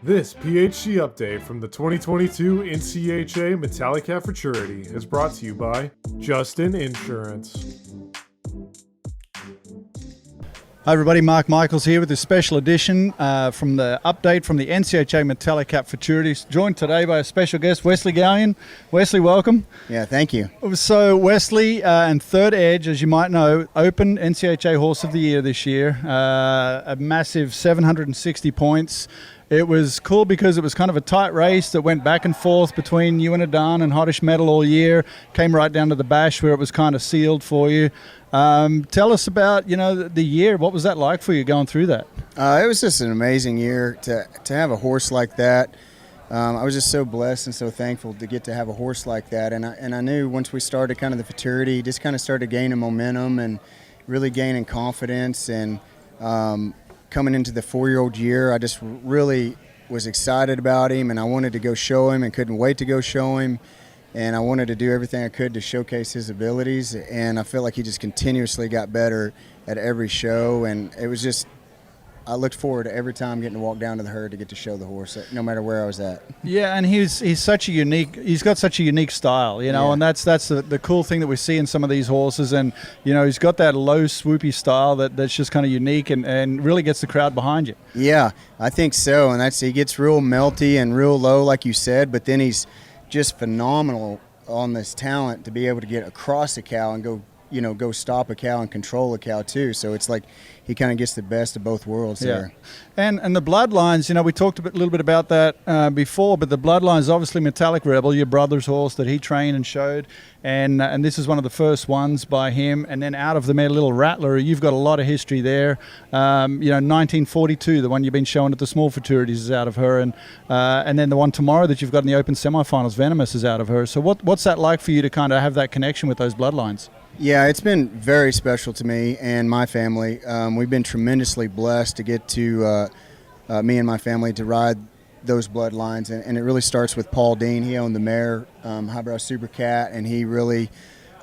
This PHC update from the 2022 NCHA Metallic Hat Futurity is brought to you by Justin Insurance. Hi everybody, Mark Michaels here with this special edition from the update from the NCHA Metallic Hat Futurities, joined today by a special guest, Wes Galyean. Wesley, welcome. Yeah, thank you. So Wesley and Third Edge, as you might know, Open NCHA Horse of the Year this year, a massive 760 points. It was cool because it was kind of a tight race that went back and forth between you and Adan and Hottish Metal all year. Came right down to the bash where it was kind of sealed for you. Tell us about, the year. What was that like for you going through that? It was just an amazing year to have a horse like that. I was just so blessed and so thankful to get to have a horse like that. And I knew once we started kind of the futurity, just kind of started gaining momentum and really gaining confidence. And coming into the 4-year-old year, I just really was excited about him, and I wanted to go show him and couldn't wait to go show him. And I wanted to do everything I could to showcase his abilities, and I felt like he just continuously got better at every show. And it was just, I looked forward to every time getting to walk down to the herd to get to show the horse, no matter where I was at. Yeah, and he's got such a unique style, Yeah. and that's the cool thing that we see in some of these horses. And he's got that low swoopy style that's just kind of unique and really gets the crowd behind you. Yeah, I think so. And he gets real melty and real low, like you said, but then he's just phenomenal on this talent to be able to get across a cow and go stop a cow and control a cow too. So it's like he kind of gets the best of both worlds there. And the Bloodlines, we talked a little bit about that before, but the Bloodlines, obviously Metallic Rebel, your brother's horse that he trained and showed, and this is one of the first ones by him. And then out of the mare, Little Rattler, you've got a lot of history there. 1942, the one you've been showing at the small futurities, is out of her, and then the one tomorrow that you've got in the Open semifinals, Venomous, is out of her. So what's that like for you to kind of have that connection with those Bloodlines? Yeah, it's been very special to me and my family. We've been tremendously blessed to get to, me and my family, to ride those Bloodlines. And it really starts with Paul Dean. He owned the mare, Highbrow Super Cat, and he really,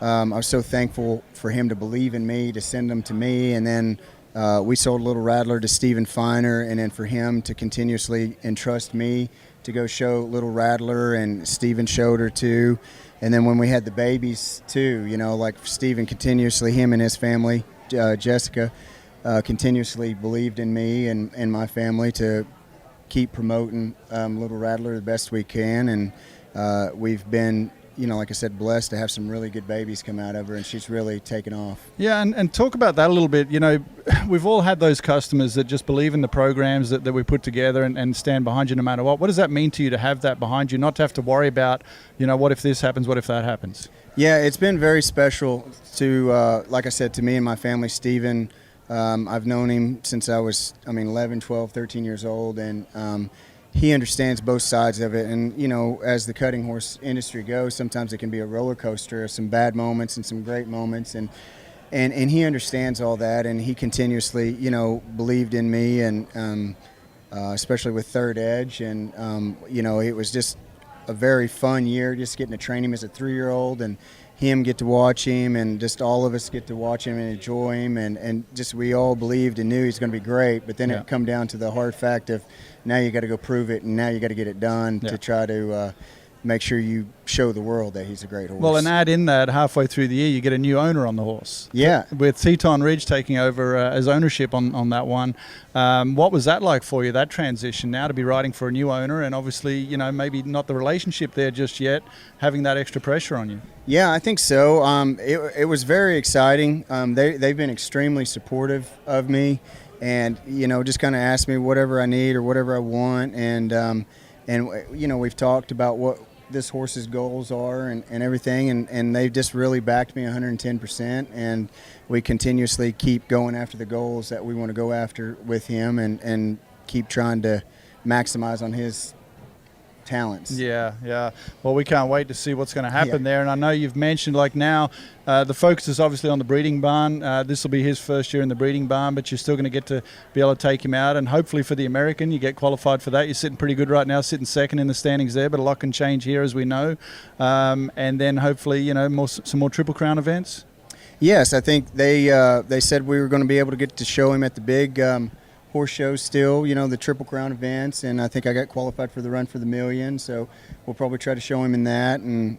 I was so thankful for him to believe in me, to send them to me. And then we sold Little Rattler to Stephen Feiner, and then for him to continuously entrust me to go show Little Rattler, and Stephen showed her too. And then when we had the babies too, like Stephen continuously, him and his family, Jessica, continuously believed in me and my family to keep promoting Little Rattler the best we can. And we've been, like I said, blessed to have some really good babies come out of her, and she's really taken off. Yeah, and talk about that a little bit. We've all had those customers that just believe in the programs that we put together and stand behind you no matter what. What does that mean to you to have that behind you, not to have to worry about, what if this happens, what if that happens? Yeah, it's been very special to, like I said, to me and my family. Stephen, I've known him since I was, 11, 12, 13 years old, and he understands both sides of it. And, as the cutting horse industry goes, sometimes it can be a roller coaster of some bad moments and some great moments. And he understands all that, and he continuously, believed in me, and especially with Third Edge. And, it was just a very fun year just getting to train him as a 3-year-old, and him get to watch him, and just all of us get to watch him and enjoy him, and just we all believed and knew he's going to be great. But then it come down to the hard fact of now you got to go prove it, and now you got to get it done to try to make sure you show the world that he's a great horse. Well, and add in that halfway through the year you get a new owner on the horse. Yeah. With Teton Ridge taking over as ownership on that one. What was that like for you, that transition now to be riding for a new owner, and obviously, maybe not the relationship there just yet, having that extra pressure on you? Yeah, I think so. It was very exciting. They've been extremely supportive of me, and, just kind of asked me whatever I need or whatever I want. And we've talked about what this horse's goals are and everything, and they've just really backed me 110%, and we continuously keep going after the goals that we want to go after with him, and keep trying to maximize on his talents. Yeah. Well, we can't wait to see what's going to happen there. And I know you've mentioned, now, the focus is obviously on the breeding barn. This will be his first year in the breeding barn, but you're still going to get to be able to take him out. And hopefully for the American, you get qualified for that. You're sitting pretty good right now, sitting second in the standings there, but a lot can change here, as we know. And then hopefully, some more Triple Crown events. Yes, I think they said we were going to be able to get to show him at the big horse shows still, the Triple Crown events, and I think I got qualified for the Run for the Million, so we'll probably try to show him in that, and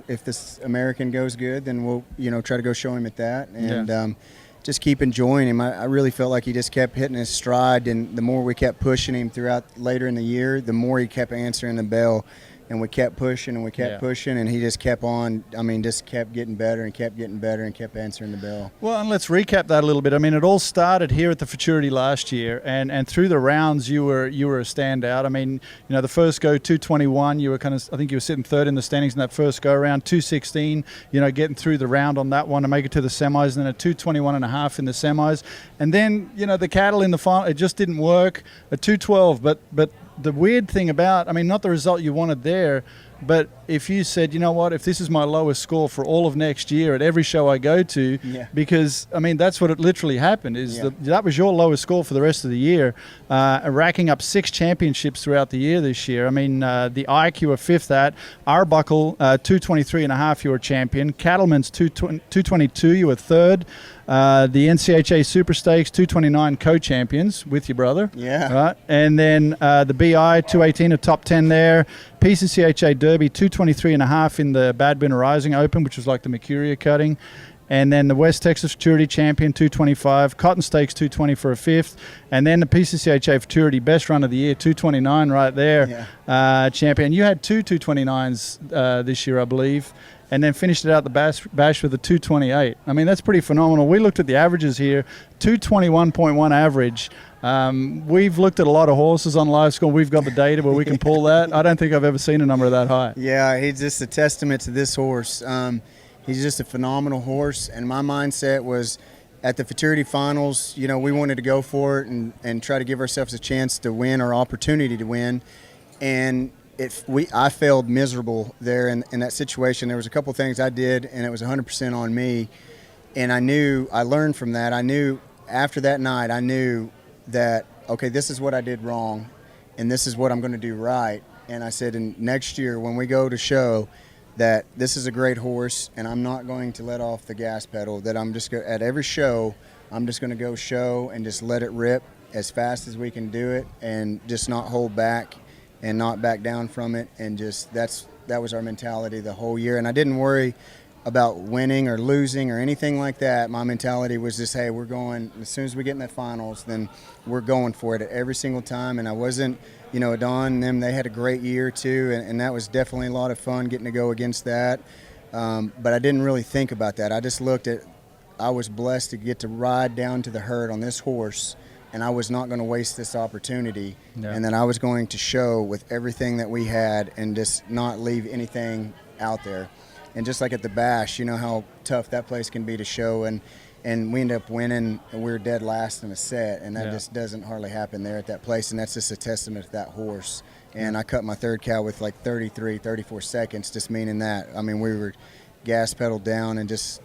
if this American goes good, then we'll try to go show him at that, and just keep enjoying him. I really felt like he just kept hitting his stride, and the more we kept pushing him throughout later in the year, the more he kept answering the bell. And we kept pushing and we kept pushing, and he just kept on. Just kept getting better and kept getting better and kept answering the bell. Well, and let's recap that a little bit. It all started here at the Futurity last year, and through the rounds, you were a standout. The first go 221, you were I think you were sitting third in the standings in that first go around. 216, getting through the round on that one to make it to the semis, and then a 221.5 in the semis, and then the cattle in the final, it just didn't work. A 212, but the weird thing about, not the result you wanted there, but if you said, if this is my lowest score for all of next year at every show I go to, because, that's what it literally happened, that was your lowest score for the rest of the year, racking up 6 championships throughout the year this year. The Ike, you were 5th at, Arbuckle, 223.5, you were champion, Cattleman's 222, you were 3rd, the NCHA Super Stakes 229 co-champions with your brother. Right? And then the BI 218, a top 10 there. PCCHA Derby 223.5 in the Badbin Rising Open, which was like the Mercuria cutting. And then the West Texas Futurity Champion 225, Cotton Stakes 220 for a 5th, and then the PCCHA Futurity Best Run of the Year 229 right there, champion. You had 2 229s this year, I believe, and then finished it out the bash with a 228. That's pretty phenomenal. We looked at the averages here, 221.1 average. We've looked at a lot of horses on live score. We've got the data where we can pull that. I don't think I've ever seen a number that high. Yeah, he's just a testament to this horse. He's just a phenomenal horse, and my mindset was at the Futurity Finals, we wanted to go for it and try to give ourselves a chance to win or opportunity to win. And I failed miserable there in that situation. There was a couple things I did, and it was 100% on me. And I learned from that. I knew after that night, I knew that, okay, this is what I did wrong, and this is what I'm going to do right. And I said, and next year when we go to show, that this is a great horse, and I'm not going to let off the gas pedal, that I'm just at every show, I'm just going to go show and just let it rip as fast as we can do it, and just not hold back and not back down from it, and just that was our mentality the whole year. And I didn't worry about winning or losing or anything like that. My mentality was just, hey, we're going, as soon as we get in the finals, then we're going for it every single time. And I wasn't, Don and them, they had a great year too, and that was definitely a lot of fun getting to go against that. But I didn't really think about that. I just looked at, I was blessed to get to ride down to the herd on this horse, and I was not going to waste this opportunity. And then I was going to show with everything that we had and just not leave anything out there. And just like at the Bash, how tough that place can be to show, and we ended up winning, and we were dead last in a set, and that just doesn't hardly happen there at that place, and that's just a testament to that horse. And I cut my third cow with like 34 seconds, just meaning that. We were gas pedal down and just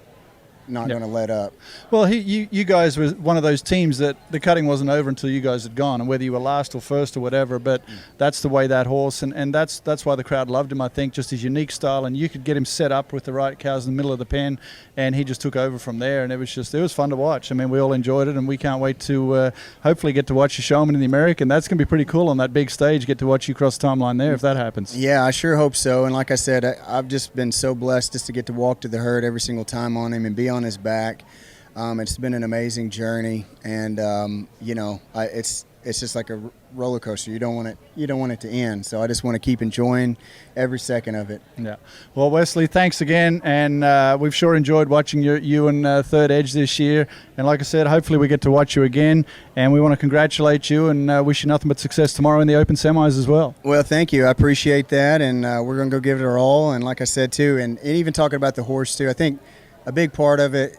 not going to let up. Well, you guys were one of those teams that the cutting wasn't over until you guys had gone, and whether you were last or first or whatever, but that's the way that horse, and that's why the crowd loved him, I think, just his unique style, and you could get him set up with the right cows in the middle of the pen, and he just took over from there, and it was fun to watch. We all enjoyed it, and we can't wait to hopefully get to watch you show him in the American. That's going to be pretty cool on that big stage, get to watch you cross the timeline there if that happens. Yeah, I sure hope so, and like I said, I've just been so blessed just to get to walk to the herd every single time on him and be on his back. It's been an amazing journey, and it's just like a roller coaster. You don't want it to end. So I just want to keep enjoying every second of it. Yeah. Well, Wesley, thanks again, and we've sure enjoyed watching you and Third Edge this year. And like I said, hopefully we get to watch you again. And we want to congratulate you and wish you nothing but success tomorrow in the Open Semis as well. Well, thank you. I appreciate that, and we're going to go give it our all. And like I said too, and even talking about the horse too, I think a big part of it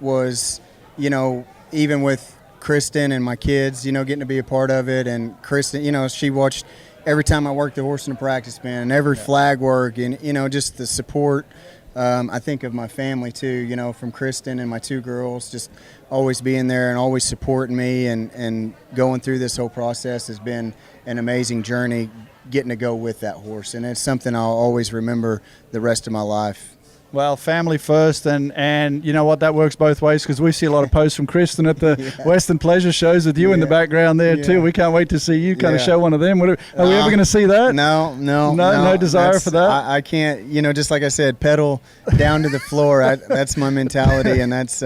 was, even with Kristen and my kids, getting to be a part of it. And Kristen, she watched every time I worked the horse in the practice pen and every flag work, and, just the support, I think of my family too, from Kristen and my 2 girls, just always being there and always supporting me, and going through this whole process has been an amazing journey, getting to go with that horse. And it's something I'll always remember the rest of my life. Well, family first, and you know what, that works both ways, because we see a lot of posts from Kristen at the Western Pleasure shows with you in the background there too. We can't wait to see you kind of show one of them. Are we ever going to see that? No desire for that. I can't. Just like I said, pedal down to the floor. That's my mentality, and that's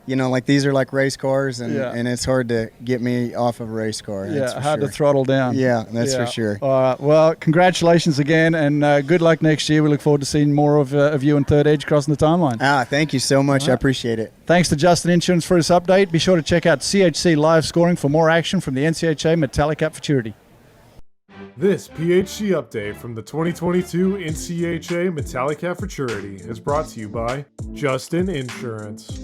like these are like race cars, and it's hard to get me off of a race car. Yeah, hard to throttle down. Yeah, that's for sure. All right. Well, congratulations again, and good luck next year. We look forward to seeing more of you and Third Edge crossing the timeline. Thank you so much. Right. I appreciate it. Thanks to Justin Insurance for this update. Be sure to check out CHC Live Scoring for more action from the NCHA Metallic at Futurity. This PHC update from the 2022 NCHA Metallic at Futurity is brought to you by Justin Insurance.